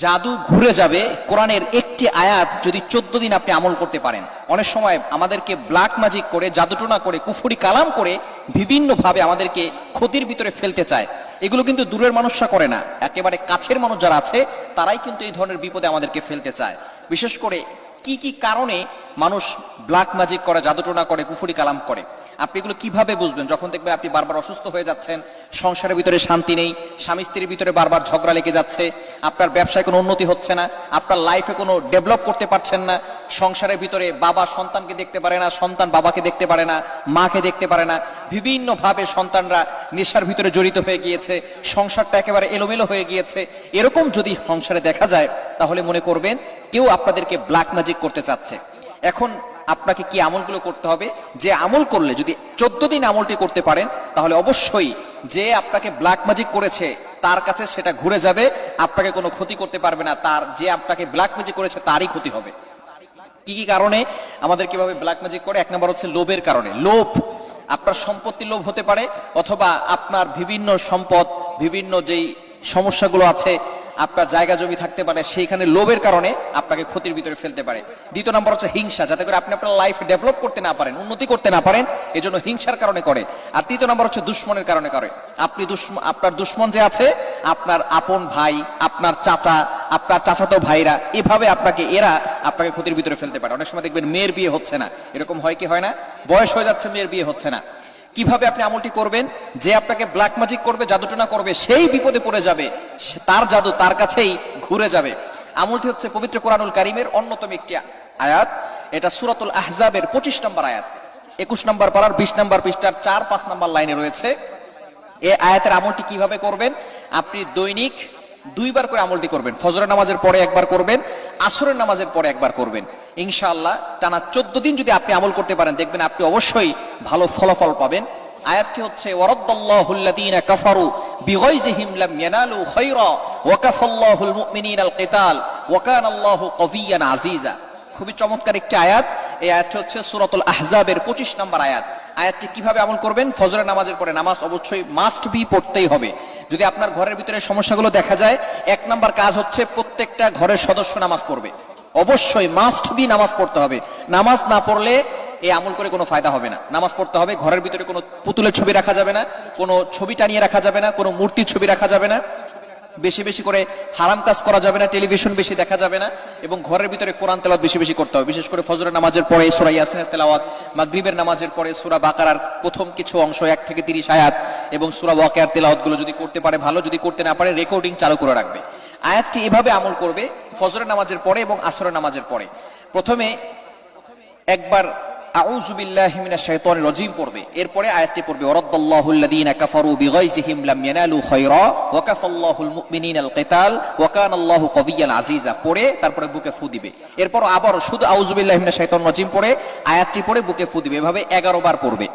জাদু ঘুরে যাবে কোরআনের একটি আয়াত যদি 14 দিন আপনি আমল করতে পারেন। অনেক সময় আমাদেরকে ব্ল্যাক ম্যাজিক করে, জাদুটোনা করে, কুফরি কালাম করে বিভিন্ন ভাবে আমাদেরকে ক্ষতির ভিতরে ফেলতে চায়। এগুলো কিন্তু দূরের মানুষরা করে না, একেবারে কাছের মানুষ যারা আছে তারাই কিন্তু এই ধরনের বিপদে আমাদেরকে ফেলতে চায়। বিশেষ করে কি কি কারণে মানুষ ব্ল্যাক ম্যাজিক করে, জাদুটোনা করে, কুফরি কালাম করে, আপনি এগুলো কিভাবে বুঝবেন? যখন দেখবেন আপনি বারবার অসুস্থ হয়ে যাচ্ছেন, সংসারের ভিতরে শান্তি নেই, স্বামী স্ত্রীর ভিতরে বারবার ঝগড়া লেগে যাচ্ছে, আপনার ব্যবসায় কোনো উন্নতি হচ্ছে না, আপনার লাইফে কোনো ডেভেলপ করতে পারছেন না, সংসারের ভিতরে বাবা সন্তানকে দেখতে পারে না, সন্তান বাবাকে দেখতে পারে না, মাকে দেখতে পারে না, বিভিন্ন ভাবে সন্তানরা নেশার ভিতরে জড়িত হয়ে গিয়েছে, সংসারটা একেবারে এলোমেলো হয়ে গিয়েছে, এরকম যদি সংসারে দেখা যায় তাহলে মনে করবেন কেউ আপনাদেরকে ব্ল্যাক ম্যাজিক করতে চাচ্ছে। এখন আপনাকে কি আমলগুলো করতে হবে? যে আমল করলে যদি 14 দিন আমলটি করতে পারেন তাহলে অবশ্যই যে আপনাকে ব্ল্যাক ম্যাজিক করেছে তার কাছে সেটা ঘুরে যাবে, আপনাকে কোনো ক্ষতি করতে পারবে না, তার যে আপনাকে ব্ল্যাক ম্যাজিক করেছে তারই ক্ষতি হবে। কি কি কারণে আমাদের কিভাবে ব্ল্যাক ম্যাজিক করে? এক নম্বর হচ্ছে লোভের কারণে। লোভ, আপনার সম্পত্তির লোভ হতে পারে, অথবা আপনার বিভিন্ন সম্পদ, বিভিন্ন যেই সমস্যাগুলো আছে, আপনার জায়গা জমি থাকতে পারে, সেইখানে লোভের কারণে আপনাকে ক্ষতির ভিতরে ফেলতে পারে। দ্বিতীয় নম্বর হচ্ছে হিংসা, যাতে করে আপনি আপনার লাইফ ডেভেলপ করতে না পারেন, উন্নতি করতে না পারেন, এজন্য হিংসার কারণে করে। আর তৃতীয় নম্বর হচ্ছে দুশ্মনের কারণে করে। আপনি আপনার দুশ্মন যে আছে, আপনার আপন ভাই, আপনার চাচা, আপনার চাচাতো ভাইরা, এভাবে এরা আপনাকে ক্ষতির ভিতরে ফেলতে পারে। অনেক সময় দেখবেন মেয়ের বিয়ে হচ্ছে না, এরকম হয় কি হয় না? বয়স হয়ে যাচ্ছে, মেয়ের বিয়ে হচ্ছে না। কিভাবে আপনি আমলটি করবেন? যে আপনাকে ব্ল্যাক ম্যাজিক করবে, জাদুটোনা করবে, সেই বিপদে পড়ে যাবে, তার জাদু তার কাছেই ঘুরে যাবে। আমলটি হচ্ছে পবিত্র কোরআনুল কারীমের অন্যতম একটি আয়াত। এটা সূরাতুল আহজাবের 25 নম্বর আয়াত, 21 নম্বর পারার 20 নম্বর পৃষ্ঠার 4-5 নম্বর লাইনে রয়েছে। এই আয়াতের আমলটি কিভাবে করবেন? আপনি দৈনিক 2 বার করে আমলটি করবেন। ফজরের নামাজের পরে একবার করবেন, আসরের নামাজের পরে একবার করবেন। ইনশাআল্লাহ টানা 14 দিন যদি আপনি আমল করতে পারেন, দেখবেন আপনি অবশ্যই ভালো ফলাফল পাবেন। আয়াতটি হচ্ছে ওয়ারাদ্দাল্লাহুল্লাযীনা কাফারু বিগাইযিহিম লাম ইয়ানালু খায়রা ওয়া কাফাল্লাহুল মুমিনিনাল কিতাল ওয়া কানাল্লাহু কাবিয়্যান আজিজা। খুবই চমৎকার একটি আয়াত। এই আয়াতটি হচ্ছে সূরাতুল আহজাবের 25 নম্বর আয়াত। আয়াতটি কিভাবে আমল করবেন? ফজরের নামাজের পরে, নামাজ অবশ্যই মাস্ট বি পড়তেই হবে। যদি আপনার ঘরের ভিতরে সমস্যাগুলো দেখা যায়, 1 নম্বর কাজ হচ্ছে প্রত্যেকটা ঘরের সদস্য নামাজ পড়বে। অবশ্যই মাস্ট বি নামাজ পড়তে হবে। নামাজ না পড়লে এই আমল করে কোনো ফায়দা হবে না। নামাজ পড়তে হবে। ঘরের ভিতরে কোনো পুতুলের ছবি রাখা যাবে না, কোনো ছবি টানিয়ে রাখা যাবে না, কোনো মূর্তির ছবি রাখা যাবে না, বেশি বেশি করে হারাম কাজ করা যাবে না, টেলিভিশন বেশি দেখা যাবে না, এবং ঘরের ভিতরে কোরআন তেলাওয়াত বেশি বেশি করতে হবে। বিশেষ করে ফজরের নামাজের পরে সূরা ইয়াসিনের তেলাওয়াত, মাগরিবের নামাজের পরে সূরা বাকারার প্রথম কিছু অংশ 1 থেকে 30 আয়াত এবং সূরা ওয়াকিয়ার তেলাওয়াতগুলো যদি করতে পারে ভালো, যদি করতে না পারে রেকর্ডিং চালু করে রাখবে। আয়াতটি এভাবে আমল করবে ফজরের নামাজের পরে এবং আসরের নামাজের পরে। প্রথমে একবার আউযু বিল্লাহি মিনাশ শাইতানির রাজিম পড়বে, এরপরে আয়াতটি পড়বে ওয়ারাদ্দাল্লাহুল্লাযীনা কাফারু বিগাইযিহিম লাম ইয়ানালু খায়রা ওয়া কাফাল্লাহুল মুমিনিনাল কিতাল ওয়া কানাল্লাহু কাবিয়্যান আজিজা পড়ে তারপরে বুকে ফু দিবে। এরপর আবার শুধু আউযু বিল্লাহি মিনাশ শাইতানির রাজিম পড়ে আয়াতটি পড়ে বুকে ফু দিবে। এভাবে 11 বার পড়বে।